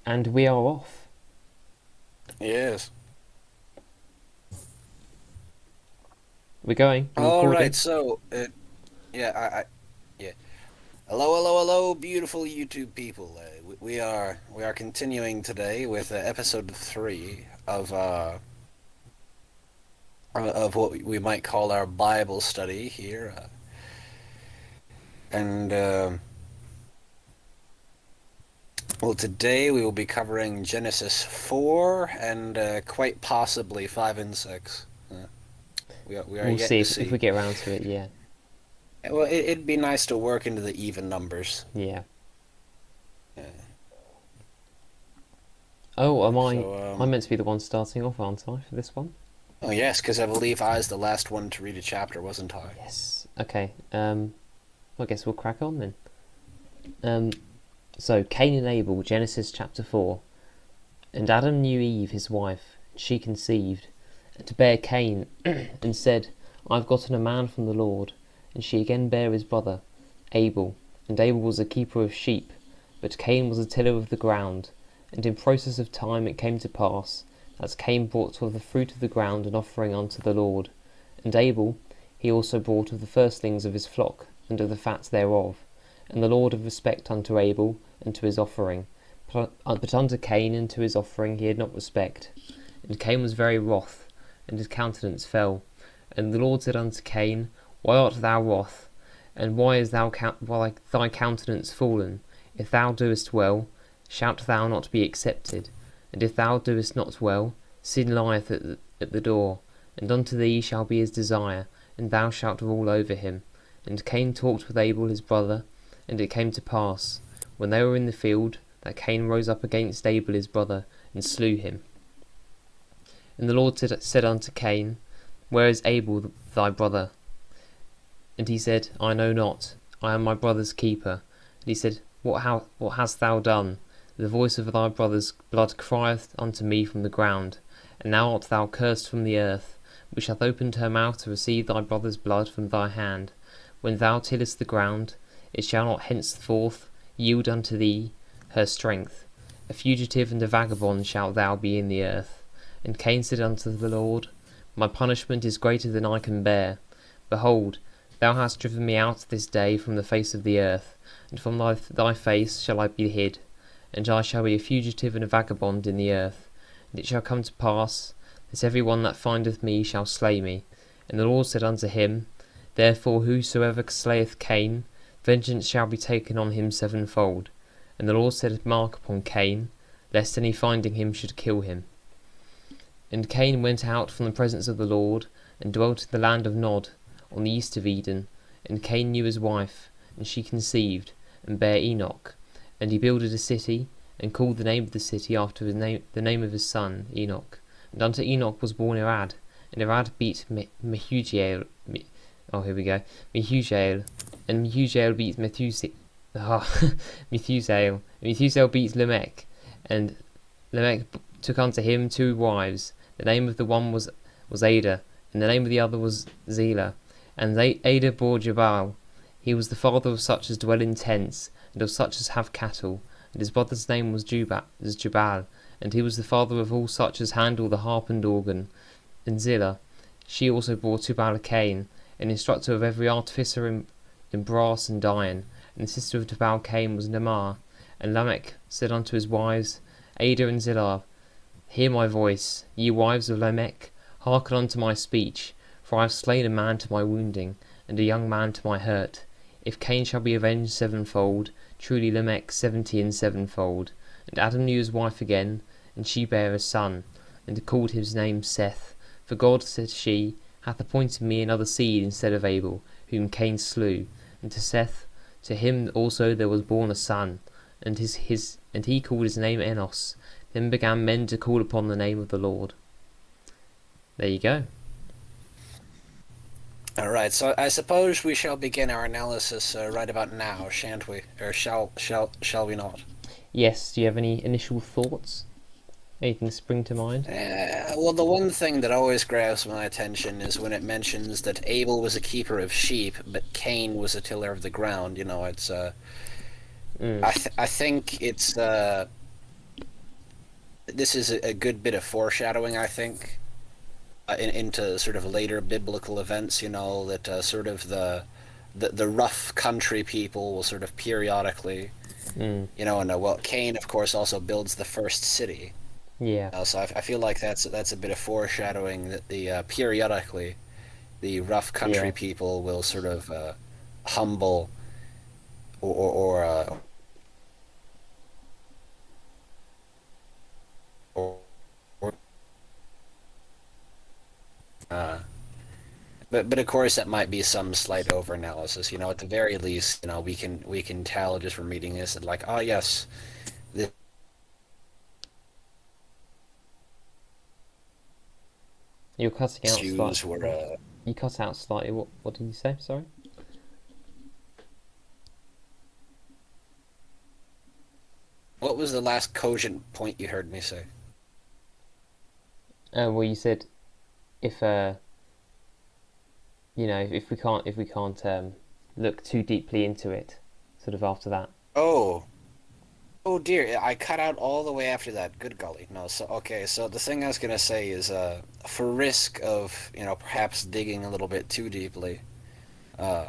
And we are off. Yes. We're going. We're All right. recording. So, yeah, yeah. Hello, hello, hello, beautiful YouTube people. We are continuing today with episode 3 of what we might call our Bible study here, and well, today we will be covering Genesis 4 and quite possibly 5 and 6. We are We'll yet see to if we see. get around to it. Yeah. Well, it'd be nice to work into the even numbers. Yeah. Yeah. Oh, am I? So, I'm meant to be the one starting off, aren't I, for this one? oh yes, because I believe I was the last one to read a chapter, wasn't I? Yes. Okay. I guess we'll crack on then. Um. So Cain and Abel, Genesis chapter 4. And Adam knew Eve, his wife, and she conceived, and to bear Cain, and said, I've gotten a man from the Lord. And she again bare his brother, Abel. And Abel was a keeper of sheep, but Cain was a tiller of the ground. And in process of time it came to pass, that Cain brought of the fruit of the ground an offering unto the Lord. And Abel, he also brought of the firstlings of his flock, and of the fat thereof. And the Lord had respect unto Abel, and to his offering. But unto Cain and to his offering he had not respect. And Cain was very wroth, and his countenance fell. And the Lord said unto Cain, Why art thou wroth? And why is thy countenance fallen? If thou doest well, shalt thou not be accepted? And if thou doest not well, sin lieth at the door, and unto thee shall be his desire, and thou shalt rule over him. And Cain talked with Abel his brother, and it came to pass, when they were in the field, that Cain rose up against Abel his brother, and slew him. And the Lord said unto Cain, Where is Abel thy brother? And he said, I know not, I am my brother's keeper. And he said, What hast thou done? The voice of thy brother's blood crieth unto me from the ground. And now art thou cursed from the earth, which hath opened her mouth to receive thy brother's blood from thy hand. When thou tillest the ground, it shall not henceforth yield unto thee her strength. A fugitive and a vagabond shalt thou be in the earth. And Cain said unto the Lord, My punishment is greater than I can bear. Behold, thou hast driven me out this day from the face of the earth, and from thy face shall I be hid. And I shall be a fugitive and a vagabond in the earth. And it shall come to pass, that every one that findeth me shall slay me. And the Lord said unto him, Therefore whosoever slayeth Cain, vengeance shall be taken on him sevenfold. And the Lord set a mark upon Cain, lest any finding him should kill him. And Cain went out from the presence of the Lord, and dwelt in the land of Nod, on the east of Eden. And Cain knew his wife, and she conceived, and bare Enoch. And he builded a city, and called the name of the city after the name of his son, Enoch. And unto Enoch was born Irad, and Irad beat Mehujael. Oh, here we go. Mehujael, and Mehujael beat Methuselah. Methusael. And Methusael beat Lamech, and Lamech took unto him 2 wives. The name of the one was Ada, and the name of the other was Zillah. And Ada bore Jabal. He was the father of such as dwell in tents, and of such as have cattle. And his brother's name was Jubal, and he was the father of all such as handle the harp and organ. And Zillah, she also bore Tubal-Cain, an instructor of every artificer in brass and iron. And the sister of Tubal-Cain was Naamah. And Lamech said unto his wives, Ada and Zillah, Hear my voice, ye wives of Lamech, hearken unto my speech, for I have slain a man to my wounding, and a young man to my hurt. If Cain shall be avenged sevenfold, truly Lamech 70 and sevenfold. And Adam knew his wife again, and she bare a son, and called his name Seth. For God, said she, hath appointed me another seed instead of Abel, whom Cain slew. And to Seth, to him also there was born a son, and he called his name Enos. Then began men to call upon the name of the Lord. There you go. All right, so I suppose we shall begin our analysis right about now, shan't we? Or shall we not? Yes, do you have any initial thoughts? Anything spring to mind? Well, the one thing that always grabs my attention is when it mentions that Abel was a keeper of sheep, but Cain was a tiller of the ground. You know, it's Mm. I think it's this is a good bit of foreshadowing, I think, into sort of later biblical events. You know that sort of the rough country people will sort of periodically, Mm. you know, and well, Cain, of course, also builds the first city. Yeah. So I feel like that's a bit of foreshadowing that the periodically the rough country Yeah. people will sort of humble or or, or uh, but of course that might be some slight over analysis. You know, at the very least, you know, we can tell just from reading this that like, oh yes, the You're cutting out Jews were. slightly. You cut out slightly. What did you say? Sorry. What was the last cogent point you heard me say? Well, you said if if we can't look too deeply into it, sort of after that. Oh, oh dear, I cut out all the way after that. Good golly. No, so okay, so the thing I was gonna say is for risk of, you know, perhaps digging a little bit too deeply, uh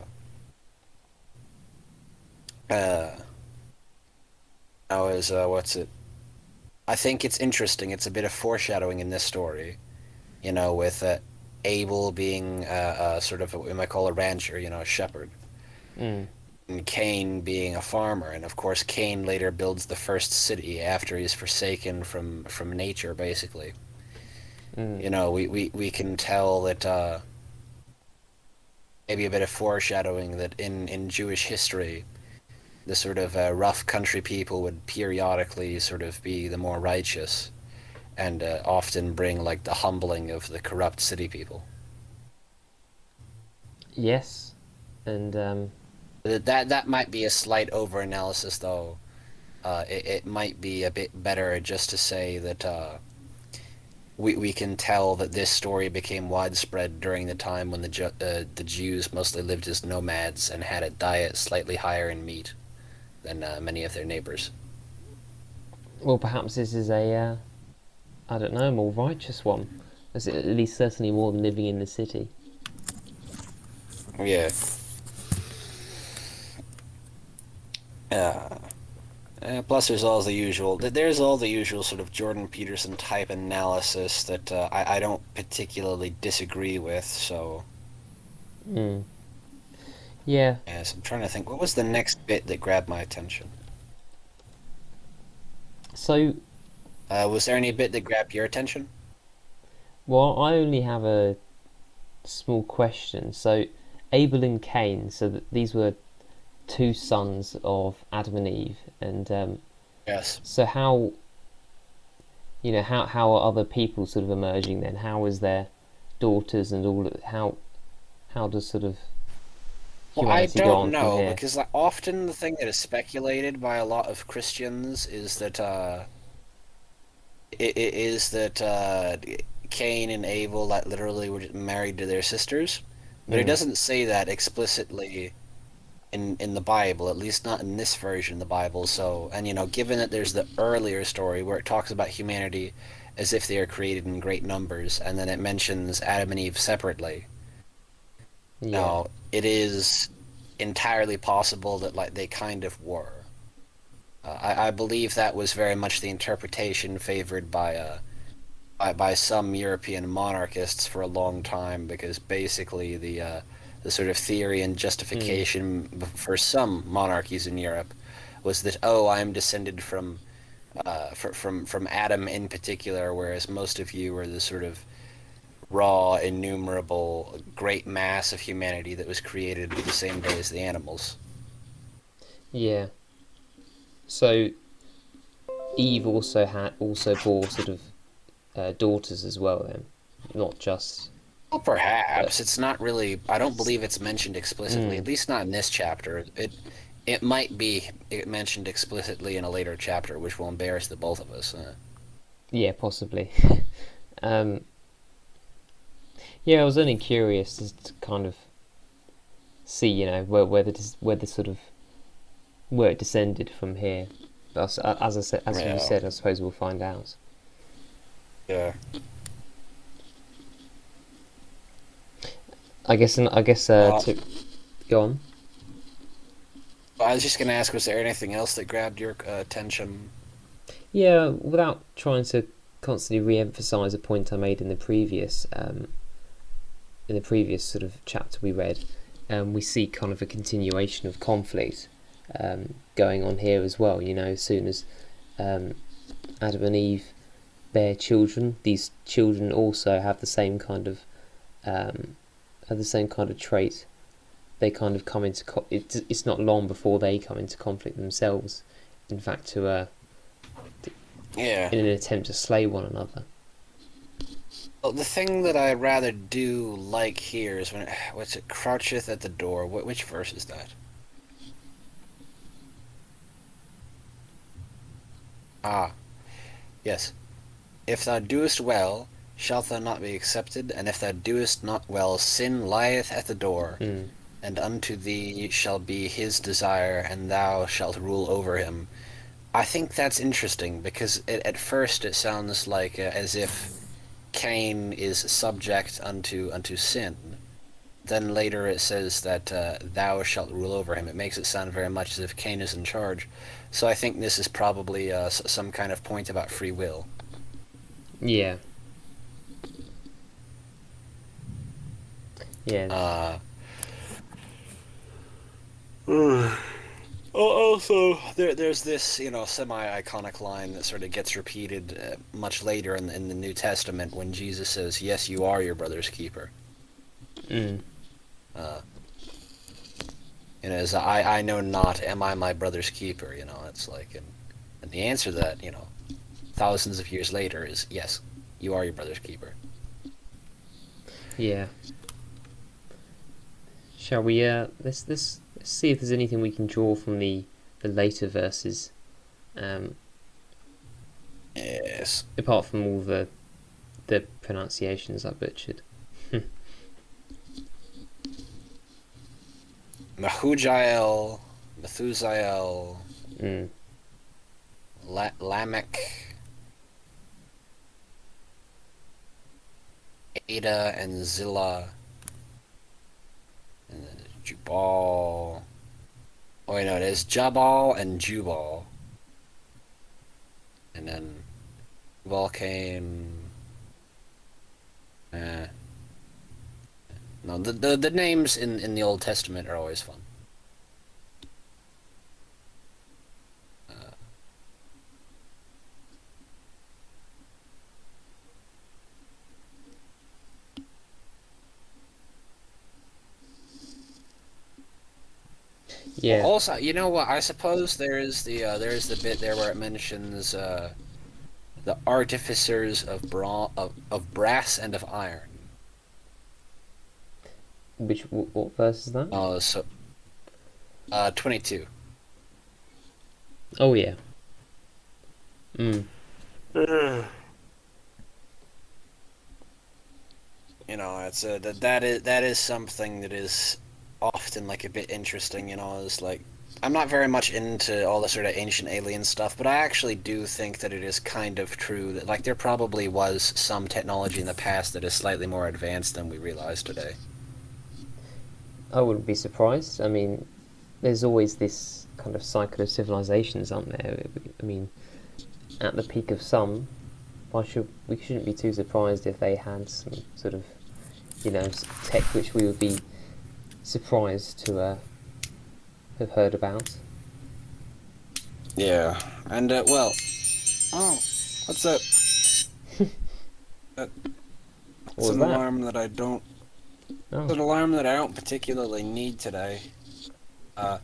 uh is what's it? I think it's interesting. It's a bit of foreshadowing in this story, you know, with Abel being sort of what we might call a rancher, you know, a shepherd, Mm. and Cain being a farmer, and of course Cain later builds the first city after he's forsaken from nature, basically. Mm. You know, we can tell that maybe a bit of foreshadowing that in Jewish history, the sort of rough country people would periodically sort of be the more righteous and often bring like the humbling of the corrupt city people. Yes, and That might be a slight overanalysis, though. It might be a bit better just to say that we can tell that this story became widespread during the time when the Jews mostly lived as nomads and had a diet slightly higher in meat than many of their neighbors. well, perhaps this is a I don't know, a more righteous one. At least certainly more than living in the city. Yeah. Uh, Plus, there's all the usual. There's all the usual sort of Jordan Peterson type analysis that I don't particularly disagree with. So, Mm. Yeah. yes, I'm trying to think. What was the next bit that grabbed my attention? So, Was there any bit that grabbed your attention? well, I only have a small question. So, Abel and Cain. So that these were two sons of Adam and Eve, and Yes. so how are other people sort of emerging then? How is their daughters and all? How does sort of Well, I humanity go don't on from know here? because like, often the thing that is speculated by a lot of Christians is that it is that Cain and Abel like literally were married to their sisters, but it Mm. doesn't say that explicitly in the Bible, at least not in this version of the Bible. So, and you know, given that there's the earlier story where it talks about humanity as if they are created in great numbers, and then it mentions Adam and Eve separately. Yeah. Now, it is entirely possible that like they kind of were. I believe that was very much the interpretation favored by some European monarchists for a long time, because basically the sort of theory and Mm. justification for some monarchies in Europe was that, oh, I'm descended from Adam in particular, whereas most of you are the sort of raw, innumerable, great mass of humanity that was created the same day as the animals. Yeah. So Eve also bore sort of daughters as well then, not just. Well, Uh, perhaps it's not really. I don't believe it's mentioned explicitly, mm, at least not in this chapter. It might be mentioned explicitly in a later chapter, which will embarrass the both of us. yeah, possibly. um, yeah, I was only curious to kind of see, where the sort of where it descended from here. But as I said, as you Yeah. said, I suppose we'll find out. Yeah. I guess to go on. I was just gonna ask, was there anything else that grabbed your attention? Yeah, without trying to constantly re-emphasize a point I made in the previous sort of chapter we read, we see kind of a continuation of conflict going on here as well. You know, as soon as um, Adam and Eve bear children, these children also have the same kind of trait. They kind of come into it's not long before they come into conflict themselves. In fact, Yeah. in an attempt to slay one another. Well, the thing that I rather do like here is when what's it croucheth at the door. Which verse is that? Ah, yes. If thou doest well, shalt thou not be accepted, and if thou doest not well, sin lieth at the door, Mm. and unto thee shall be his desire, and thou shalt rule over him. I think that's interesting because at first it sounds like as if Cain is subject unto sin. Then later it says that thou shalt rule over him. It makes it sound very much as if Cain is in charge. So I think this is probably some kind of point about free will. Yeah. Yeah. Uh, Also, there's this, semi-iconic line that sort of gets repeated much later in the New Testament when Jesus says, "Yes, you are your brother's keeper." Mm. Uh, as I know not, am I my brother's keeper? It's like, and the answer to that, thousands of years later is yes, you are your brother's keeper. Yeah. Shall we? Let's see if there's anything we can draw from the later verses. Um, Yes. apart from all the pronunciations I butchered. Mehujael, Methusael, Mm. Lamech, Ada, and Zillah, and then Jubal. Oh wait, no, it is Jabal and Jubal, and then Jubal came. Eh. No, the names in the Old Testament are always fun. Uh, Yeah. Also, you know what? I suppose there is the bit there where it mentions the artificers of brass and of iron. What verse is that? So 22. Oh yeah. Mm. It's that is something that is often like a bit interesting. Is like I'm not very much into all the sort of ancient alien stuff, but I actually do think that it is kind of true that like there probably was some technology in the past that is slightly more advanced than we realize today. I wouldn't be surprised. I mean, there's always this kind of cycle of civilizations, aren't there? I mean, at the peak of some, we shouldn't be too surprised if they had some sort of, tech which we would be surprised to have heard about. Yeah, and well, oh, what's that? That's What was an that? alarm that I don't. It's an Oh, alarm that I don't particularly need today. Uh,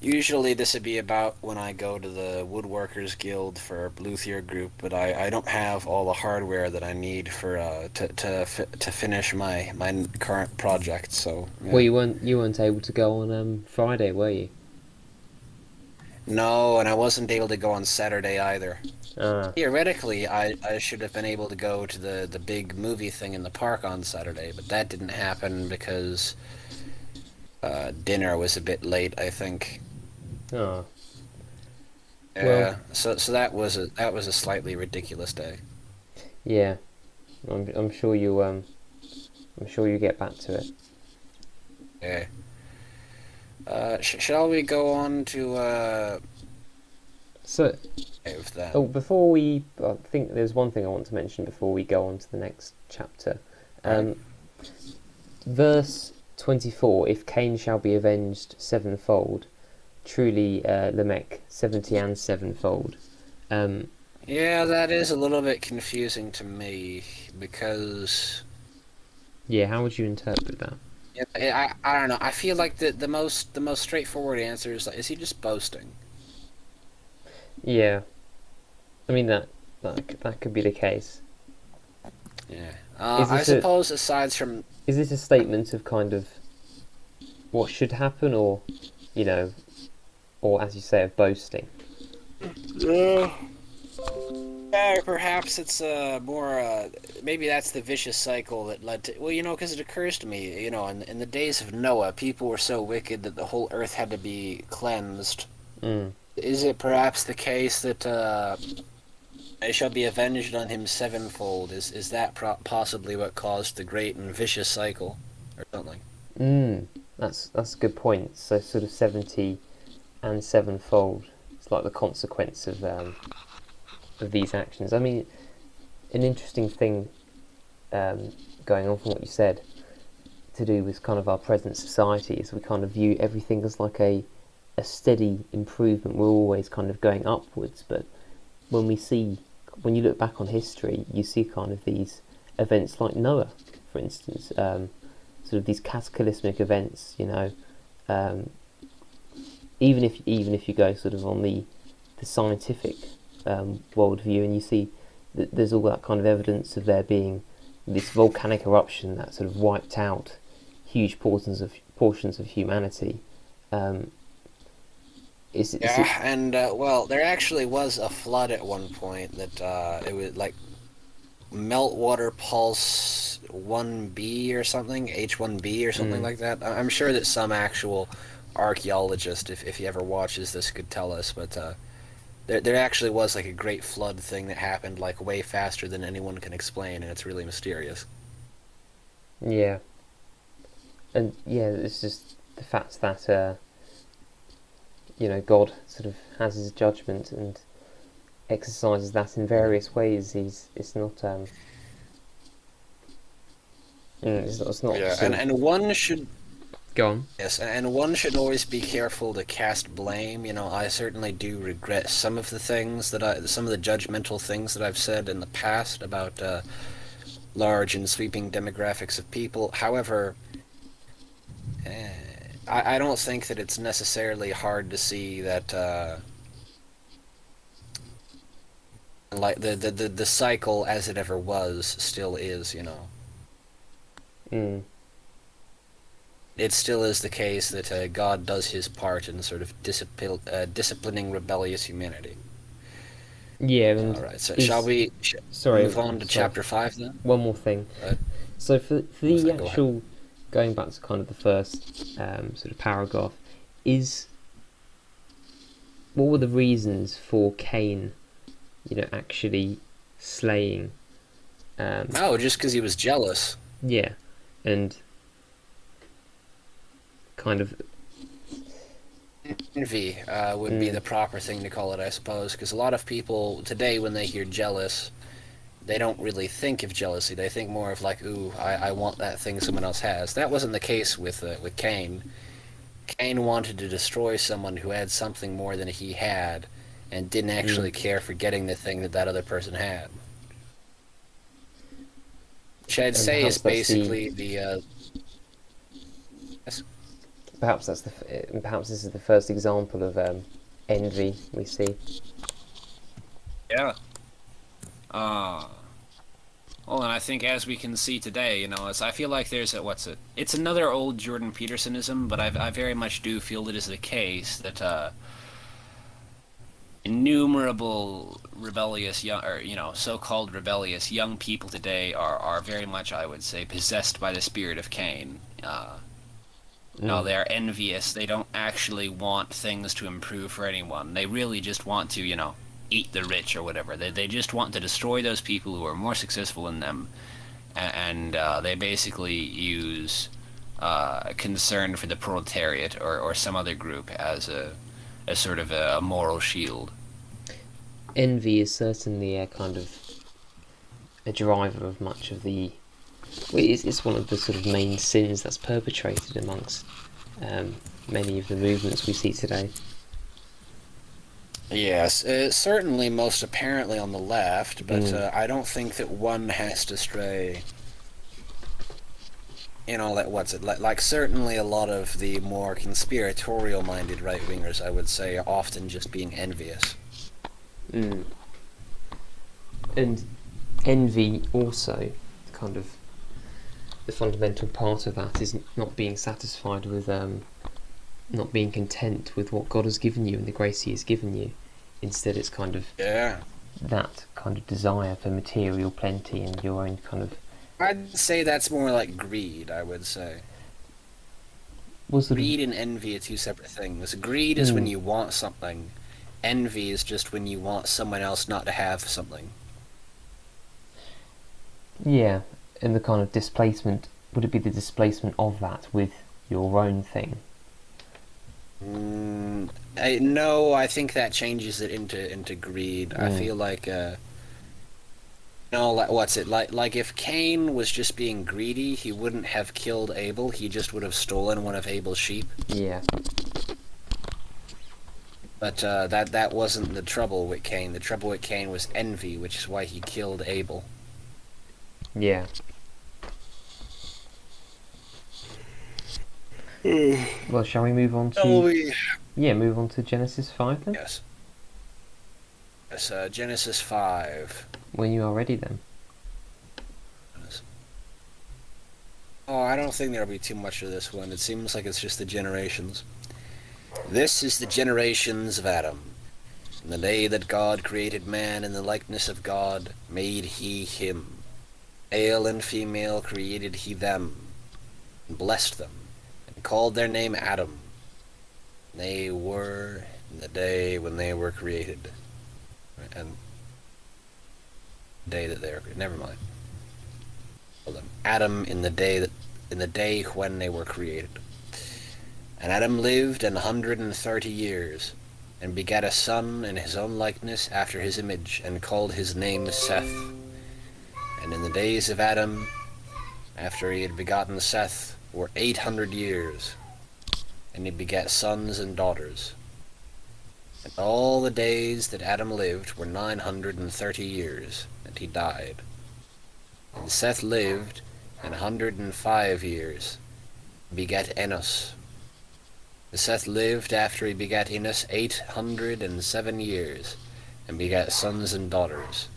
Usually this would be about when I go to the Woodworkers Guild for Luthier Group, but I don't have all the hardware that I need for to finish my current project. So well, yeah. you weren't able to go on Friday, were you? No, and I wasn't able to go on Saturday either. Ah, Theoretically, I should have been able to go to the big movie thing in the park on Saturday, but that didn't happen because dinner was a bit late, I think. ah. Well, Yeah. So that was a slightly ridiculous day. yeah, I'm sure I'm sure you get back to it. Yeah. Shall we go on to So, if then? oh, I think there's one thing I want to mention before we go on to the next chapter. All right. Um, verse 24: If Cain shall be avenged sevenfold, truly Lamech 70 and sevenfold. Um, Yeah, that is a little bit confusing to me because yeah, how would you interpret that? I don't know. I feel like the most straightforward answer is like, is he just boasting? Yeah, I mean that could be the case. Yeah. Is I this a suppose aside from is this a statement of kind of what should happen, or you know, or as you say, of boasting? uh, yeah, perhaps it's more maybe that's the vicious cycle that led to, well, because it occurs to me, in the days of Noah, people were so wicked that the whole earth had to be cleansed. Mm. Is it perhaps the case that I shall be avenged on him sevenfold? Is that possibly what caused the great and vicious cycle, or something? Mm. That's a good point. So sort of 70 and sevenfold. It's like the consequence of these actions. I mean, an interesting thing going on from what you said to do with kind of our present society is we kind of view everything as like a steady improvement. We're always kind of going upwards, but when we see when you look back on history, you see kind of these events like Noah, for instance, sort of these cataclysmic events. Um, even if you go sort of on the scientific worldview, and you see that there's all that kind of evidence of there being this volcanic eruption that sort of wiped out huge portions of humanity. Um, is it Yeah, and well, there actually was a flood at one point that it was like meltwater pulse 1b or something, H1b or something mm, like that. I'm sure that some actual archaeologist, if he ever watches this, could tell us, but there actually was like a great flood thing that happened like way faster than anyone can explain, and it's really mysterious. yeah, and yeah, it's just the fact that God sort of has his judgment and exercises that in various ways. It's not it's not Yeah, sort and of and one should go on. yes, and one should always be careful to cast blame. I certainly do regret some of the judgmental things that I've said in the past about large and sweeping demographics of people. However, eh, I don't think that it's necessarily hard to see that like the cycle as it ever was still is. Mm. It still is the case that God does his part in sort of disciplining rebellious humanity. Yeah, All and right, so shall is we sorry, move on to sorry. chapter 5 then? One more thing. Uh, So for what was the that? Go ahead. actual going back to kind of the first sort of paragraph, is what were the reasons for Cain, actually slaying? Oh, just because he was jealous. Yeah, and kind of Envy would be mm, the proper thing to call it, I suppose, because a lot of people today, when they hear jealous, they don't really think of jealousy. They think more of like, ooh, I want that thing someone else has. That wasn't the case with Cain. Cain wanted to destroy someone who had something more than he had, and didn't mm, actually care for getting the thing that that other person had. Which I'd and say is basically the perhaps this is the first example of envy we see. yeah. Uh, well, and I think as we can see today, I feel like there's it's another old Jordan Petersonism, but I very much do feel it is the case that innumerable rebellious young, or so-called rebellious young people today are very much, I would say, possessed by the spirit of Cain. No, Mm. they are envious. They don't actually want things to improve for anyone. They really just want to, eat the rich or whatever. They just want to destroy those people who are more successful than them, and they basically use concern for the proletariat or some other group as sort of a moral shield. Envy is certainly a kind of a driver of much of the. Well, it's one of the sort of main sins that's perpetrated amongst um, many of the movements we see today. Yes, certainly most apparently on the left, but Mm. I don't think that one has to stray. That what's it like? Certainly, a lot of the more conspiratorial-minded right-wingers, I would say, are often just being envious. Mm. And envy also, kind of, the fundamental part of that is not being satisfied with, not being content with what God has given you and the grace He has given you. Instead, it's kind of Yeah, that kind of desire for material plenty and your own kind of. I'd say that's more like greed. I would say Well, sort of. greed and envy are two separate things. Greed is when Mm, you want something. Envy is just when you want someone else not to have something. yeah, and the kind of displacement. Would it be the displacement of that with your own thing? No, I think that changes it into greed. I Mm, feel like no, like what's it like? Like if Cain was just being greedy, he wouldn't have killed Abel. He just would have stolen one of Abel's sheep. yeah, But that wasn't the trouble with Cain. The trouble with Cain was envy, which is why he killed Abel. yeah. Well, shall we move on Oh, to? Yeah, move on to Genesis 5 then. yes. Yes, Genesis 5. When you are ready, then. Oh, I don't think there'll be too much of this one. It seems like it's just the generations. This is the generations of Adam. In the day that God created man in the likeness of God, made he him. Male and female created he them, and blessed them, and called their name Adam. They were in the day when they were created. And the day that they were created. Never mind. Hold on. Adam in the day when they were created. And Adam lived 130 years, and begat a son in his own likeness after his image, and called his name Seth. And in the days of Adam, after he had begotten Seth, were 800 years, and he begat sons and daughters. And all the days that Adam lived were 930 years, and he died. And Seth lived 105 years, and begat Enos. And Seth lived after he begat Enos 807 years, and begat sons and daughters.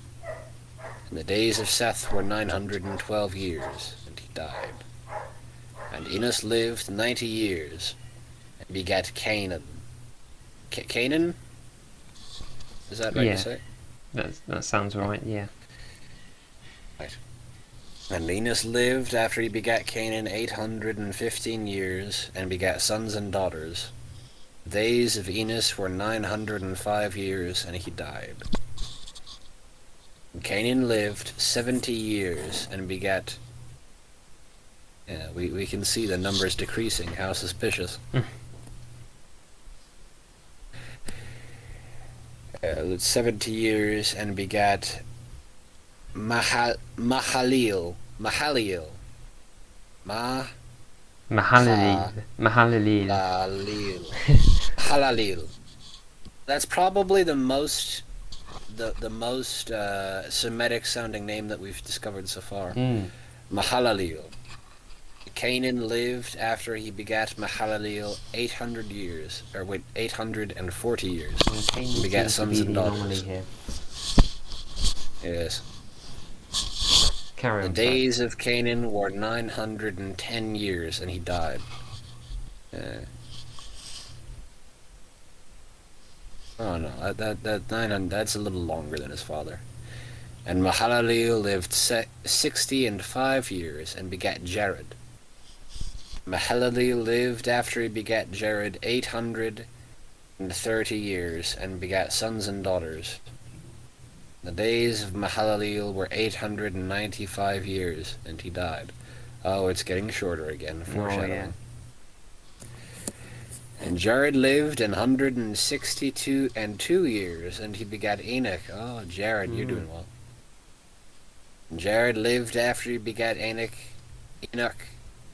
And the days of Seth were 912 years, and he died. And Enos lived 90 years, and begat Canaan. Canaan? Is that right Yeah, to say? that sounds right. Yeah. Right. And Enos lived after he begat Canaan 815 years, and begat sons and daughters. The days of Enos were 905 years, and he died. And Canaan lived 70 years, and begat... Yeah, we can see the numbers decreasing. How suspicious. Lived 70 years, and begat Mahaleel. Mahaleel. Mahalalel. Mahalalel. Mahaleel. Halaleel. That's probably the most Semitic sounding name that we've discovered so far. Mm. Mahalaleel. Canaan lived after he begat Mahalaleel 800 years, or wait, 840 years. Canaan Begat seems to sons be and the anomaly daughters. here. Yes. Carry The on. Sorry. days of Canaan were 910 years, and he died. Oh no, that 900, that's a little longer than his father. And Mahalaleel lived 65 years, and begat Jared. Mahalalel lived after he begat Jared 830 years, and begat sons and daughters. The days of Mahalalel were 895 years, and he died. Oh, it's getting shorter again, foreshadowing. yeah. And Jared lived 162 and 2 years, and he begat Enoch. Oh, Jared, you're doing well. And Jared lived after he begat Enoch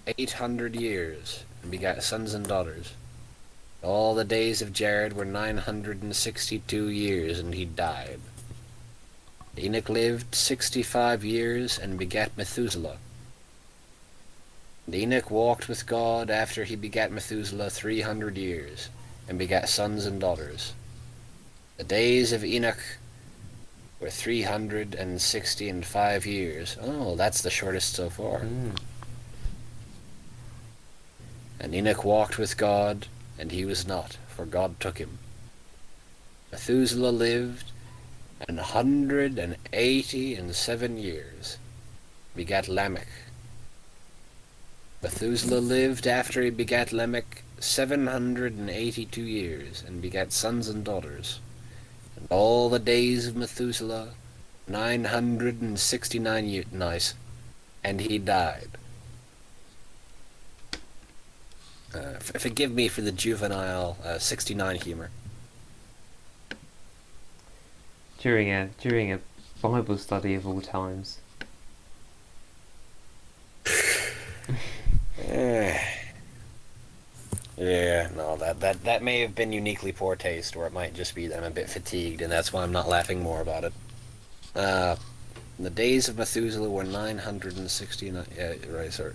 800 years, and begat sons and daughters. All the days of Jared were 962 years, and he died. Enoch lived 65 years, and begat Methuselah. And Enoch walked with God after he begat Methuselah 300 years, and begat sons and daughters. The days of Enoch were 365 years. Oh, that's the shortest so far. And Enoch walked with God, and he was not, for God took him. Methuselah lived 187 years, begat Lamech. Methuselah lived after he begat Lamech 782 years, and begat sons and daughters. And all the days of Methuselah 969 years. Nice. And he died. Forgive me for the juvenile 69 humor. During a Bible study of all times. Yeah, no, that may have been uniquely poor taste, or it might just be that I'm a bit fatigued, and that's why I'm not laughing more about it. The days of Methuselah were 969. Yeah, right. Sorry.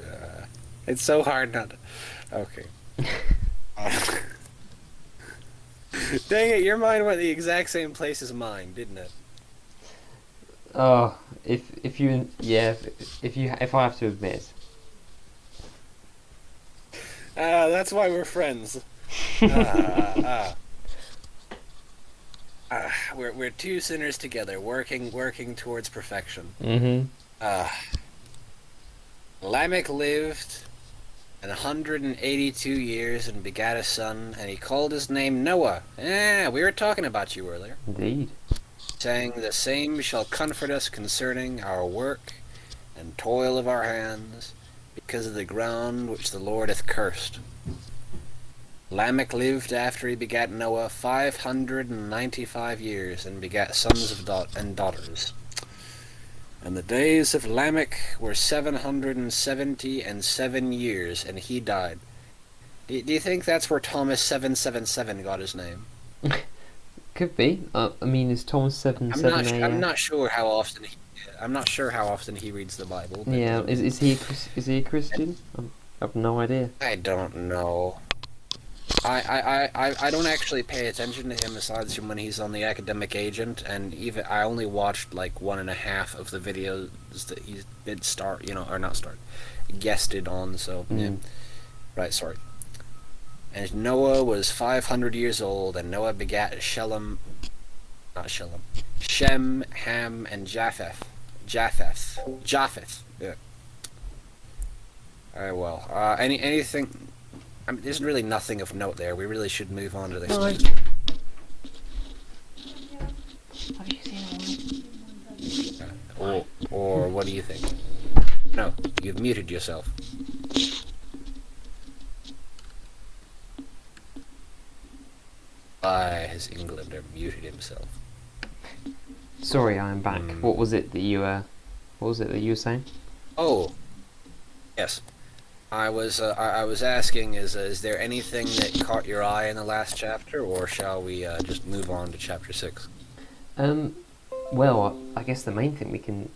It's so hard not. Okay. Dang it! Your mind went the exact same place as mine, didn't it? Oh, if I have to admit. That's why we're friends. We're two sinners together, working towards perfection. Lamech lived 182 years and begat a son, and he called his name Noah. We were talking about you earlier. Indeed. Saying, the same shall comfort us concerning our work and toil of our hands, because of the ground which the Lord hath cursed. Lamech lived after he begat Noah 595 years, and begat sons and daughters. And the days of Lamech were 777 years, and he died. Do you think that's where Thomas 777 got his name? Could be. I mean, is Thomas 778? I'm not sure how often he reads the Bible. Yeah, is he a Christian? I have no idea. I don't know. I don't actually pay attention to him aside from when he's on the Academic Agent, and even I only watched like 1.5 of the videos that he did guested on. So yeah. Right, sorry. And Noah was 500 years old, and Noah begat Shem, Ham, and Japheth. Japheth. Yeah. All right. Well, anything. I mean, there's really nothing of note there. We really should move on to this. No. Or what do you think? No, you've muted yourself. Why has Englander muted himself? Sorry, I am back. What was it that you were saying? Oh, yes. I was asking, is there anything that caught your eye in the last chapter, or shall we just move on to chapter 6? Well, I guess the main thing we can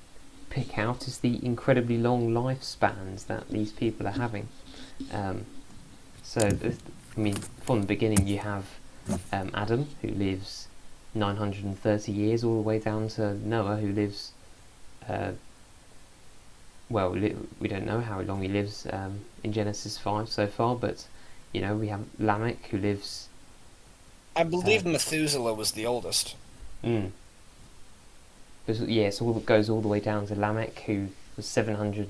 pick out is the incredibly long lifespans that these people are having. From the beginning you have Adam, who lives 930 years, all the way down to Noah, who lives... we don't know how long he lives in Genesis 5 so far, but we have Lamech, who lives... I believe Methuselah was the oldest. So it goes all the way down to Lamech, who was 700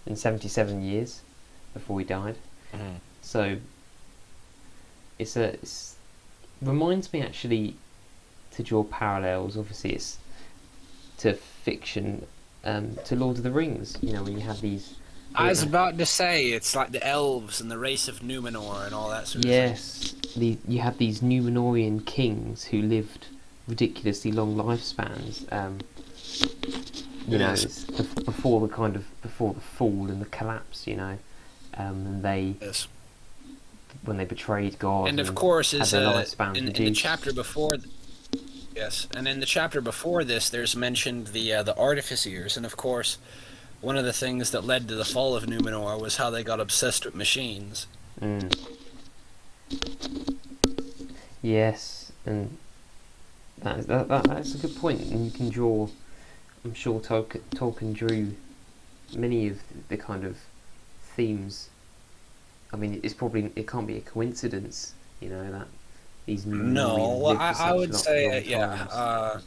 in 77 years before he died. Mhm. So it reminds me actually to draw parallels. Obviously, it's to fiction, to Lord of the Rings. You know, when you have these. I was about to say, it's like the elves and the race of Numenor and all that sort of thing. Yes, you have these Numenorian kings who lived ridiculously long lifespans. You know, Yes. it's before before the fall and the collapse. You know, and they Yes. when they betrayed God And of course, had is their lifespans in the reduced. chapter before. Yes, and in the chapter before this, there's mentioned the artificers, and of course, one of the things that led to the fall of Numenor was how they got obsessed with machines. Mm. Yes, and that's a good point. And you can draw. I'm sure Tolkien drew many of the kind of themes. I mean, it can't be a coincidence, you know, that these No, Numenoreans well, lived for I such would say, long yeah. times.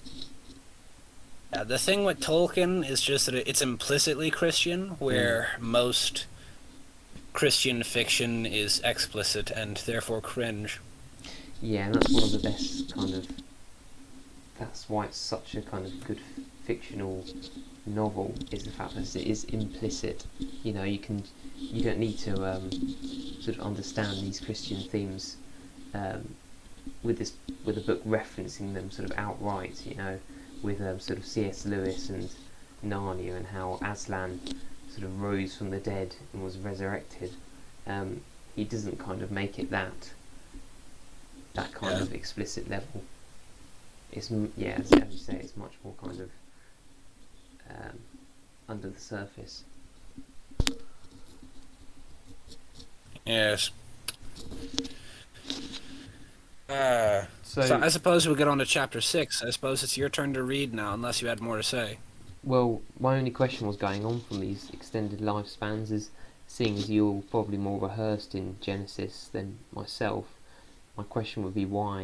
Yeah, the thing with Tolkien is just that it's implicitly Christian, where most Christian fiction is explicit and therefore cringe. Yeah, and that's one of the best kind of. That's why it's such a kind of good fictional novel, is the fact that it is implicit. You know, you don't need to sort of understand these Christian themes um, with a book referencing them sort of outright. You know, with sort of C.S. Lewis and Narnia, and how Aslan sort of rose from the dead and was resurrected. He doesn't kind of make it that kind of explicit level. It's as you say, it's much more kind of under the surface. Yes. So So, I suppose we'll get on to chapter 6. I suppose it's your turn to read now, unless you had more to say. well, my only question was going on from these extended lifespans is, seeing as you're probably more rehearsed in Genesis than myself, my question would be why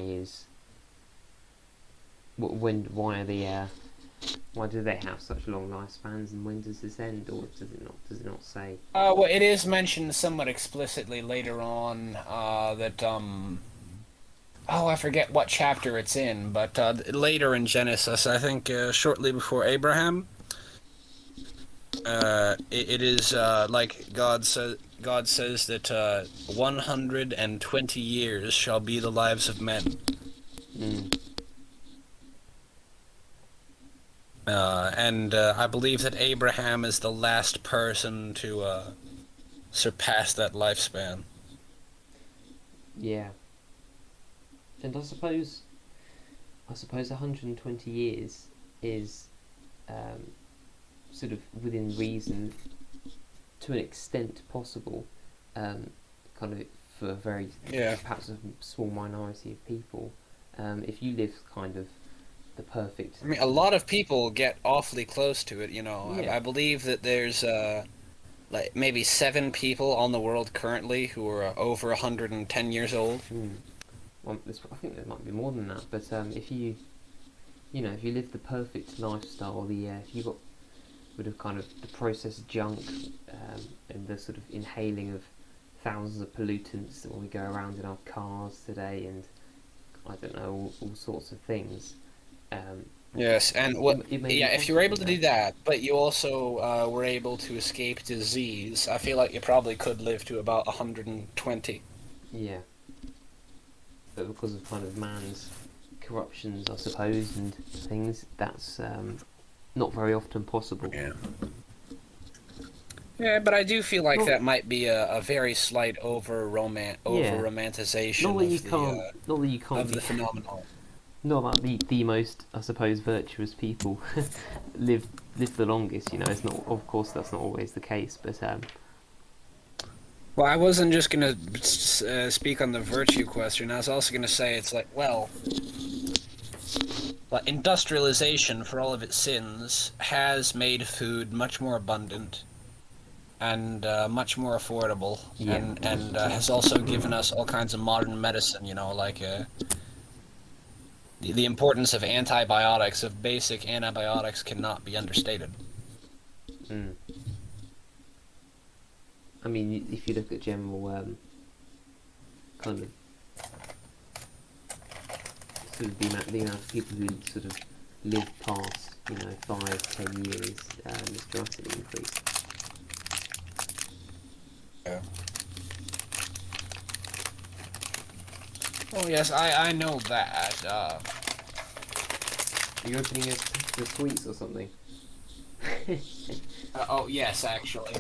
do they have such long lifespans, and when does this end, or does it not say? Well, it is mentioned somewhat explicitly later on that oh, I forget what chapter it's in, but later in Genesis, I think shortly before Abraham, it is like God says that 120 years shall be the lives of men. Mm. And I believe that Abraham is the last person to surpass that lifespan. Yeah. And I suppose 120 years is sort of within reason, to an extent possible, kind of for a very perhaps a small minority of people. If you live kind of the perfect. I mean, a lot of people get awfully close to it, you know. Yeah. I believe that there's like maybe 7 people on the world currently who are over 110 years old. Well, I think there might be more than that, but if you live the perfect lifestyle, if you got rid of kind of the processed junk and the sort of inhaling of thousands of pollutants that when we go around in our cars today, and I don't know, all sorts of things. Yes, and if you were able to do that, but you also were able to escape disease, I feel like you probably could live to about 120. Yeah. But because of kind of man's corruptions, I suppose, and things, that's not very often possible. Yeah. Yeah, but I do feel like that might be a very slight romanticization of the phenomenon. Not that the most, I suppose, virtuous people live the longest. You know, it's not. Of course, that's not always the case, but. Well, I wasn't just gonna speak on the virtue question. I was also gonna say it's like, well, industrialization, for all of its sins, has made food much more abundant and much more affordable, and has also given us all kinds of modern medicine. You know, like the importance of antibiotics, of basic antibiotics, cannot be understated. I mean, if you look at general kind of sort of the amount of people who sort of live past, 5-10 years, has drastically increased. Yeah. Oh yes, I know that. Are you opening the sweets or something? Oh yes, actually.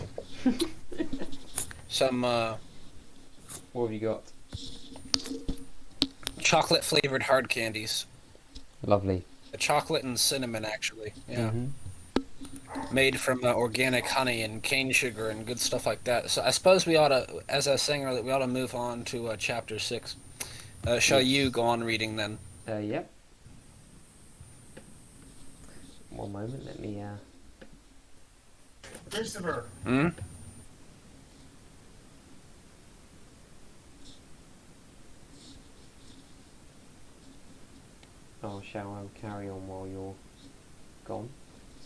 Some What have you got? chocolate flavored hard candies. Lovely. Chocolate and cinnamon, actually. Yeah. Mhm. Made from organic honey and cane sugar and good stuff like that. So I suppose we ought to, as I was saying earlier, we ought to move on to chapter 6. Shall Yes. you go on reading then? Yep. One moment, let me Christopher. Hmm? shall I carry on while you're gone?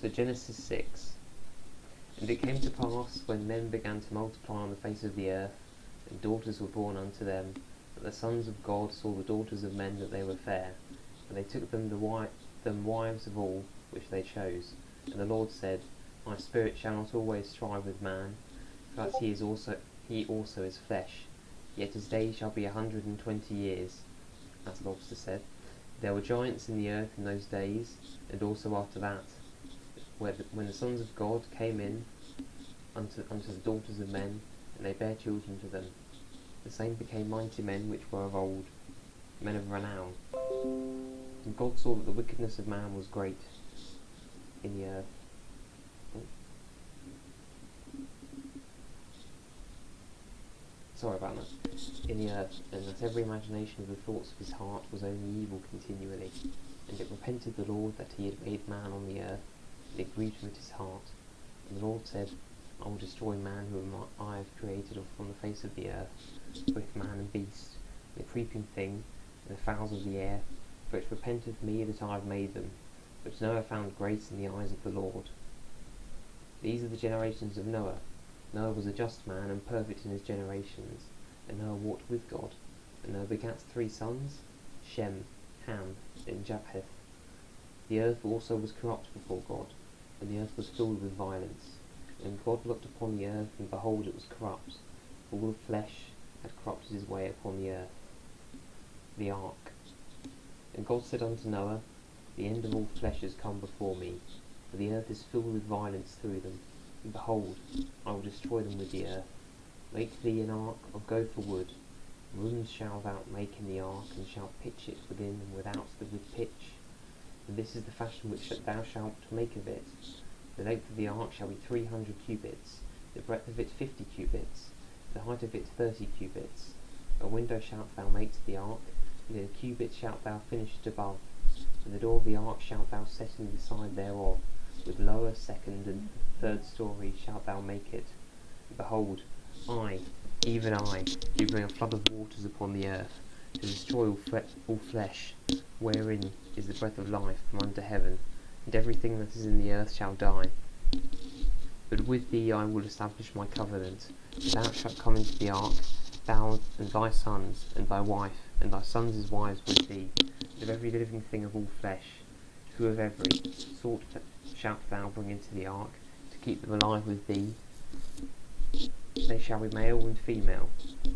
So Genesis 6. And it came to pass, when men began to multiply on the face of the earth, and daughters were born unto them, that the sons of God saw the daughters of men that they were fair, and they took them them wives of all which they chose. And the Lord said, My spirit shall not always strive with man, for that he also is flesh. Yet his days shall be 120 years. As the Lobster said. There were giants in the earth in those days, and also after that, when the sons of God came in unto the daughters of men, and they bare children to them. The same became mighty men which were of old, men of renown. And God saw that the wickedness of man was great in the earth. Sorry about that. In the earth, and that every imagination of the thoughts of his heart was only evil continually. And it repented the Lord that he had made man on the earth, and it grieved him at his heart. And the Lord said, I will destroy man whom I have created from the face of the earth, both man and beast, and the creeping thing, and the fowls of the air, for it repenteth me that I have made them. But Noah found grace in the eyes of the Lord. These are the generations of Noah. Noah was a just man and perfect in his generations, and Noah walked with God. And Noah begat 3 sons, Shem, Ham, and Japheth. The earth also was corrupt before God, and the earth was filled with violence. And God looked upon the earth, and behold, it was corrupt, for all flesh had corrupted his way upon the earth. The ark. And God said unto Noah, The end of all flesh is come before me, for the earth is filled with violence through them. And behold, I will destroy them with the earth. Make thee an ark of gopher wood. Rooms shalt thou make in the ark, and shalt pitch it within and without with pitch. And this is the fashion which thou shalt make of it. The length of the ark shall be 300 cubits, the breadth of it 50 cubits, the height of it 30 cubits. A window shalt thou make to the ark, and in a cubit shalt thou finish it above. And the door of the ark shalt thou set in the side thereof, with lower, second, and third story shalt thou make it. And behold, I, even I, do bring a flood of waters upon the earth, to destroy all flesh, wherein is the breath of life from under heaven, and everything that is in the earth shall die. But with thee I will establish my covenant, and thou shalt come into the ark, thou and thy sons, and thy wife, and thy sons' wives with thee, and of every living thing of all flesh, two of every sort shalt thou bring into the ark, to keep them alive with thee. They shall be male and female,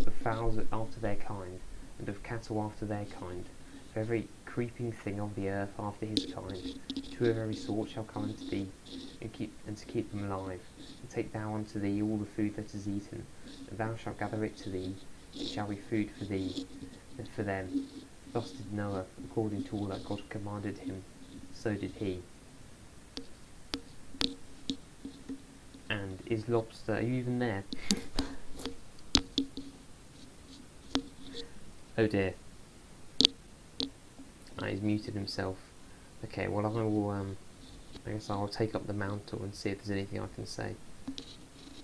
of fowls after their kind, and of cattle after their kind, of every creeping thing of the earth after his kind. Two of every sort shall come unto thee, and to keep them alive. And take thou unto thee all the food that is eaten, and thou shalt gather it to thee. It shall be food for thee, and for them. Thus did Noah, according to all that God commanded him, so did he. And is Lobster, are you even there? Oh dear. He's muted himself. Okay, well I will, I guess I'll take up the mantle and see if there's anything I can say.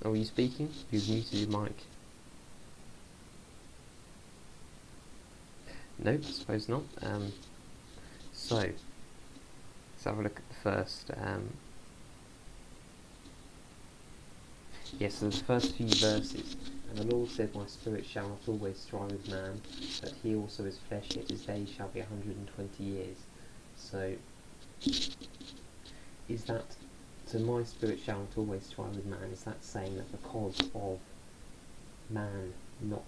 Oh, are you speaking? You've muted your mic. Nope, I suppose not. So, let's have a look at the first. Yes, so the first few verses. And the Lord said, My spirit shall not always strive with man, but he also is flesh, yet his days shall be 120 years. So, is that, so my spirit shall not always strive with man, is that saying that because of man not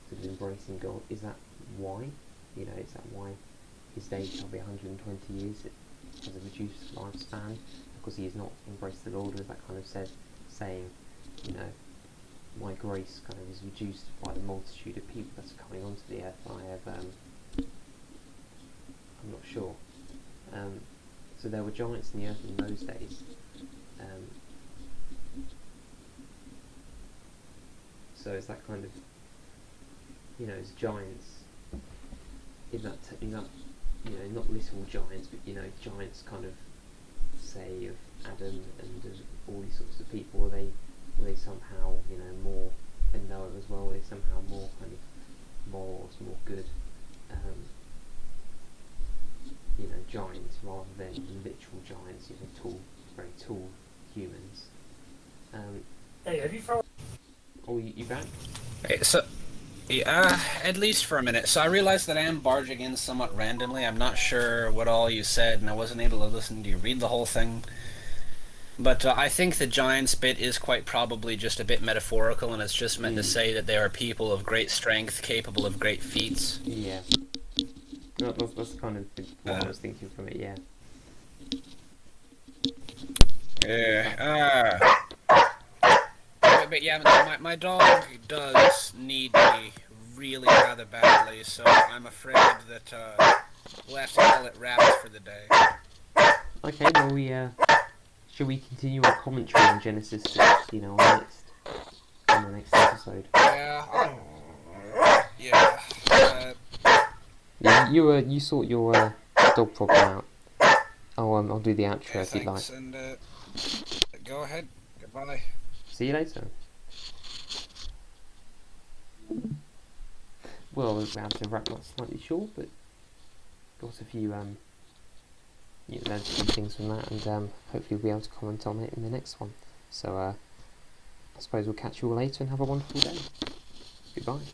sort of embracing God, is that why? You know, is that why his days shall be 120 years? It has a reduced lifespan because he has not embraced the Lord, or is that kind of saying, you know, my grace kind of is reduced by the multitude of people that's coming onto the earth? I'm not sure. So there were giants in the earth in those days. So is that kind of, you know, as giants, in that, you know, not little giants, but, you know, giants kind of, say, of Adam and of all these sorts of people, were they somehow, you know, more, and Noah as well, were they somehow more kind of morals, more good, you know, giants rather than literal giants, you know, tall, very tall humans. Hey, have you found? Oh, you back? Hey, so, yeah, at least for a minute. So I realized that I am barging in somewhat randomly. I'm not sure what all you said, and I wasn't able to listen to you read the whole thing. But I think the giants bit is quite probably just a bit metaphorical, and it's just meant to say that they are people of great strength, capable of great feats. Yeah. No, that's kind of what I was thinking from it, yeah. Yeah. But yeah, my dog does need me really rather badly, so I'm afraid that we'll have to call it wraps for the day. Okay, well, shall we continue our commentary on Genesis 6, you know, on the next episode? Yeah. Yeah. Yeah, you sort your dog problem out. I'll do the outro if you'd like. Thanks, and go ahead. Goodbye. See you later. Well, we have to wrap that slightly short, but got a few you learned a few things from that, and hopefully we'll be able to comment on it in the next one. So I suppose we'll catch you all later and have a wonderful day. Goodbye.